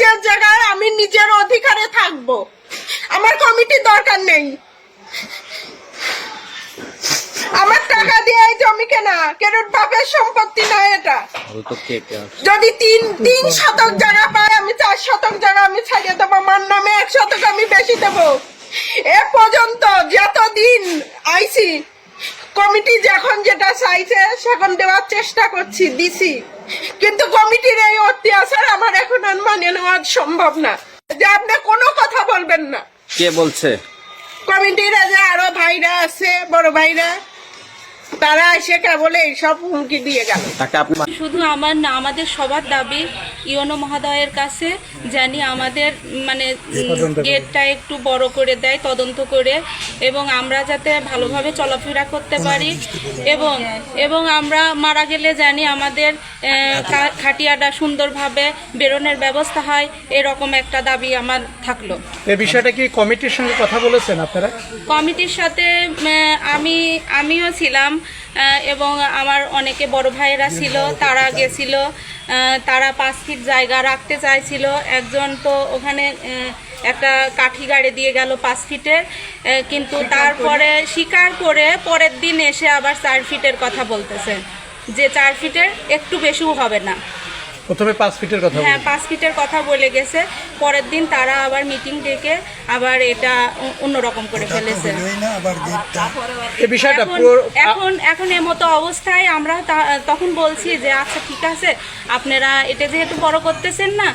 নিজের জায়গায় আমি নিজের অধিকারে থাকবো, আমার কমিটি দরকার নেই। আমার টাকা দিয়ে এই জমি কেনা, কেন বাপের সম্পত্তি নয় এটা। যদি তিন শতক জায়গা পায়, আমি 4 শতক জায়গা আমি ছাড়িয়ে দেবো, আমার নামে 1 শতক আমি বেশি দেবো। এ পর্যন্ত যতদিন আইছি কমিটি যখন যেটা চাইছে সেখন দেওয়ার চেষ্টা করছি, দিছি, কিন্তু কমিটির এই অত্যাচার আমার এখন আর মানে নেওয়া সম্ভব না। যে আপনি কোনো কথা বলবেন না। কে বলছে? কমিটির যে আরো ভাইরা আছে, বড় ভাইরা, তারা এসে কেবল এইসব হুমকি দিয়ে গেল। শুধু আমার না, আমাদের সবার দাবি ইওনো মহোদয়ের কাছে জানি আমাদের মানে গেটটা একটু বড় করে দেয়, তদন্ত করে, এবং আমরা যাতে ভালোভাবে চলাফেরা করতে পারি, এবং আমরা মারা গেলে জানি আমাদের খাটিয়াটা সুন্দরভাবে বেরোনোর ব্যবস্থা হয়, এরকম একটা দাবি আমার থাকলো। এই বিষয়টা কি কমিটির সঙ্গে কথা বলেছেন আপনারা? কমিটির সাথে আমিও ছিলাম, এবং আমার অনেকে বড় ভাইয়েরা ছিল, তারা গেছিল, তারা 5 ফিট জায়গা রাখতে চাইছিল। একজন তো ওখানে একটা কাঠি গাড়ি দিয়ে গেল 5 ফিটের, কিন্তু তারপরে স্বীকার করে পরের দিন এসে আবার 4 ফিটের কথা বলতেছে, যে 4 ফিটের একটু বেশিও হবে না। প্রথমে 5 ফিটের কথা, হ্যাঁ 5 ফিটের কথা বলে গেছে, পরের দিন তারা আবার মিটিং ডেকে আবার এটা অন্যরকম করে ফেলেছে। এই বিষয়টা এখন এমতো অবস্থায় আমরা তখন বলছি যে আচ্ছা ঠিক আছে, আপনারা এটা যেহেতু বড় করতেছেন না,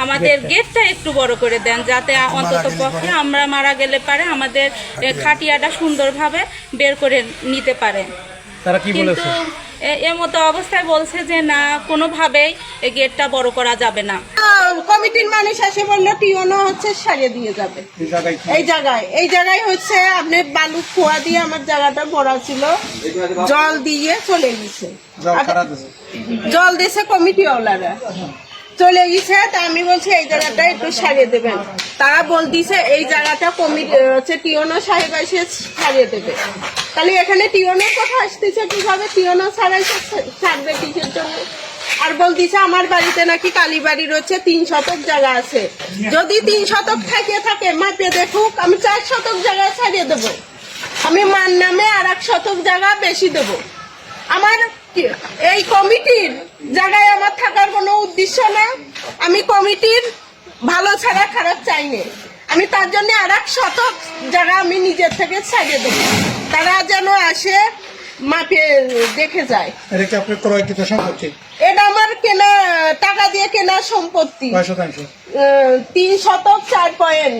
আমাদের গেটটা একটু বড় করে দেন, যাতে অন্তত পক্ষে আমরা মারা গেলে পারে আমাদের খাটিয়াটা সুন্দরভাবে বের করে নিতে পারে। তারা কি বলেছে? এমতো অবস্থায় বলছে যে না, কোনোভাবেই এই গেটটা বড় করা যাবে না। কমিটির মানুষ এসে বললো টিওনো হচ্ছে সারিয়ে দিয়ে যাবে এই জায়গায় হচ্ছে আপনি বালু খোয়া দিয়ে আমার জায়গাটা ভরা ছিল, জল দিয়ে চলে গেছে, জল দিয়েছে কমিটিওয়ালারা, চলে গেছে। তা আমি বলছি এই জায়গাটা একটু সারিয়ে দেবেন, তারা বলতেছে এই জায়গাটা কমিটি হচ্ছে টিওনো সাহেব এসে সারিয়ে দেবে। তাহলে এখানে টিওনের কথা আসতেছে কিভাবে? টিওনো ছাড়বে কিসের জন্য? আর বলতেছে আমার বাড়িতে নাকি কালীবাড়ির হচ্ছে 3 শতক জায়গা আছে, যদি 3 শতক থাকে মাপে দেখুক, আমি 4 শতক জায়গা ছাড়িয়ে দেবো, আমি মার নামে আর 1 শতক জায়গা বেশি দেব। আমার এই কমিটির জায়গায় আমার থাকার কোনো উদ্দেশ্য না, আমি কমিটির ভালো ছাড়া খারাপ চাই না, আমি তার জন্য আর 1 শতক জায়গা আমি নিজের থেকে ছাড়িয়ে দেবো, তারা যেন আসে মাপে দেখে যায়। এটা আমার কেনা টাকা দিয়ে কেনা সম্পত্তি, 3 শতক 4 পয়েন্ট।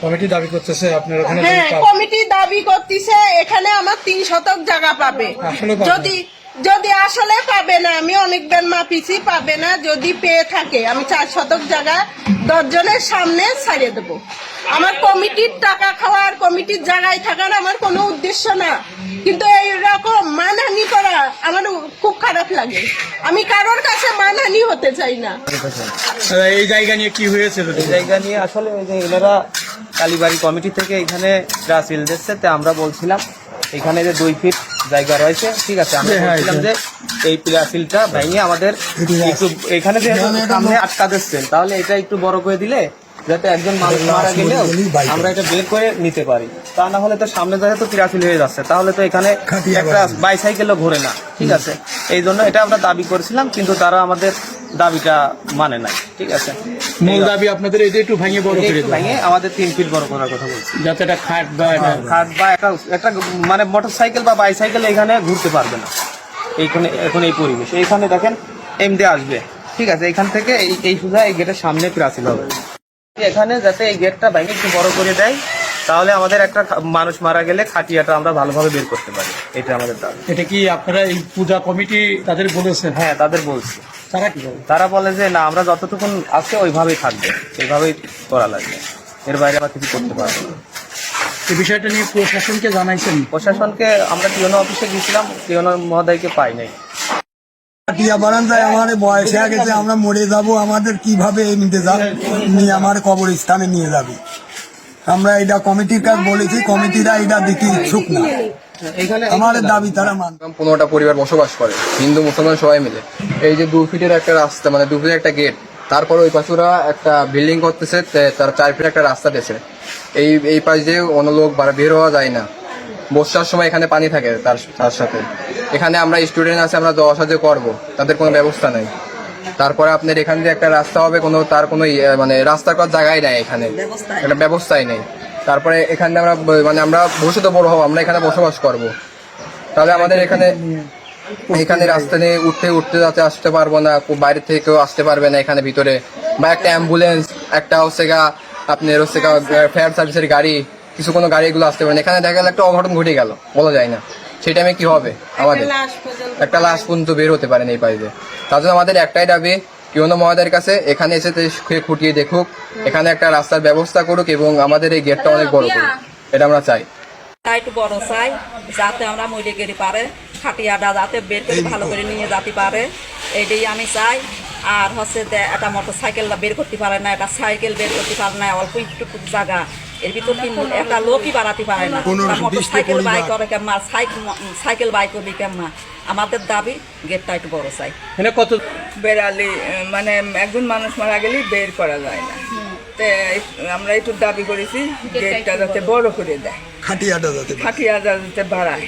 কমিটি দাবি করতেছে আপনার ওখানে, হ্যাঁ কমিটি দাবি করতেছে এখানে আমার 3 শতক জায়গা পাবে, যদি আসলে পাবে না, আমি অনেকবার মাপিছি, পাবে না, যদি পেয়ে থাকে আমি 4 শতক জায়গা 10 জনের সামনে ছাড়িয়ে দেবো। আমার কমিটির টাকা খাওয়ার, কমিটির জায়গায় থাকার আমার কোনো উদ্দেশ্য না, কিন্তু এইরকম মানহানি করা আমার খুব খারাপ লাগে, আমি কারোর কাছে মানহানি হতে চাই না। এই জায়গা নিয়ে কি হয়েছে? এই জায়গা নিয়ে আসলে ওই যে এনারা কালীবাড়ি কমিটি থেকে এখানে প্রাচীল দিচ্ছে, তো আমরা বলছিলাম এখানে যে 2 ফিট জায়গা রয়েছে, ঠিক আছে, আমরা বলছিলাম যে এই প্রাচীলটা ভেঙে আমাদের একটু এখানে যে সামনে আটকা দিচ্ছেন, তাহলে এটা একটু বড় করে দিলে যাতে একজন মানুষ মারা গেলেও আমরা এটা বের করে নিতে পারি, তা না হলে তো সামনে জায়গায় তো প্রাচীল হয়ে যাচ্ছে, তাহলে তো এখানে একটা বাইসাইকেলও ঘোরে না, ঠিক আছে। এই জন্য এটা আমরা দাবি করেছিলাম, কিন্তু তারা আমাদের দাবিটা মানে নাই, ঠিক আছে। মূল দাবি আপনাদের এটা একটু ভেঙে বড় করে ভেঙে আমাদের 3 ফিট বড় করার কথা বলছি, যাতে এটা খাট বা একটা মানে মোটরসাইকেল বা বাইসাইকেল এখানে ঘুরতে পারবে না এইখানে। এখন এই পরিবেশ এইখানে দেখেন এমডি আসবে, ঠিক আছে, এখান থেকে এই সোজা এই গেটের সামনে প্রাচীল হবে, এখানে যাতে এই গেটটা ভেঙে একটু বড় করে দেয়, তাহলে আমাদের একটা মানুষ মারা গেলে খাটিয়াটা আমরা ভালোভাবে বের করতে পারি, এটা আমাদের দাবি। এটা কি আপনারা এই পূজা কমিটি তাদের বলেছেন? হ্যাঁ তাদের বলছি। তারা কি বলে? তারা বলে যে না, আমরা যতটুকুন আছে ওইভাবেই থাকবে, এইভাবেই করা লাগবে, এর বাইরে আমরা কিছু করতে পারবো না। এই বিষয়টা নিয়ে প্রশাসনকে জানাইছেন? প্রশাসনকে আমরা টিওনো অফিসে গিয়েছিলাম, টিওনো মহোদয়কে পাই নাই। আমাদের বয়স হয়ে গেছে, আমরা মরে যাব, আমাদের কিভাবে নিতে নিয়ে আমার কবরস্থানে নিয়ে যাবে, আমরা এটা কমিটির কাজ বলেছি, কমিটিরা এটা দিতে ইচ্ছুক না। এখানে আমাদের দাবি তারা মান 15টা পরিবার বসবাস করে, হিন্দু মুসলমান সবাই মিলে। এই যে 2 ফিটের একটা রাস্তা, মানে 2 ফিটের একটা গেট, তারপর ওই পাশে ওরা একটা বিল্ডিং করতেছে, তার 4 ফিট একটা রাস্তা দিয়েছে। এই পাশ দিয়ে অন্য লোক বের হওয়া যায় না। বর্ষার সময় এখানে পানি থাকে তার সাথে। এখানে আমরা স্টুডেন্ট আছে, আমরা যাওয়া আসা যে করবো, তাদের কোনো ব্যবস্থা নেই। তারপরে আপনার এখান দিয়ে একটা রাস্তা হবে, তার কোনো মানে রাস্তার করার জায়গায় নাই, এখানে একটা ব্যবস্থাই নেই। তারপরে এখানে আমরা ভবিষ্যতে বড় হবো, আমরা এখানে বসবাস করব। তাহলে আমাদের এখানে রাস্তা নিয়ে উঠতে যাতে আসতে পারবো না, বাইরে থেকে কেউ আসতে পারবে না এখানে ভিতরে, বা একটা অ্যাম্বুলেন্স, একটা আপনার ফায়ার সার্ভিসের গাড়ি, কোনো গাড়ি এগুলো আসতে পারে না। এখানে দেখা গেল একটা অঘটন ঘটে গেল, বলা যায় না সেই টাইমে কি হবে। আমাদের একটা লাশ পর্যন্ত বের হতে পারে না এই পাশে। তার জন্য আমাদের একটাই দাবি, পিওনো মহোদয়ের কাছে এখানে এসে খুঁটিয়ে দেখুক, এখানে একটা রাস্তার ব্যবস্থা করুক এবং আমাদের এই গেটটা অনেক বড় করুক, এটা আমরা চাই। একটু বড় চাই, যাতে আমরা মরে গেলে পারে খাটিয়াটা যাতে বের করে ভালো করে নিয়ে যেতে পারে, এইটাই আমি চাই। আর হচ্ছে একটা মোটর সাইকেল বের করতে পারে না, একটা সাইকেল বের করতে পারে না, অল্প একটু জায়গা, এর ভিতর একটা লোকই বাড়াতে পারে না। মোটর সাইকেল বাই করে কেমন, সাইকেল বাই করবি কেমন। আমাদের দাবি গেটটা একটু বড় চাই। এখানে কত বেড়ালি মানে একজন মানুষ মারা গেলেই বের করা যায় না, তো আমরা একটু দাবি করেছি গেটটা যাতে বড় করে দেয়, খাটিয়াটা যাতে খাটিয়া যাতে বাড়ায়।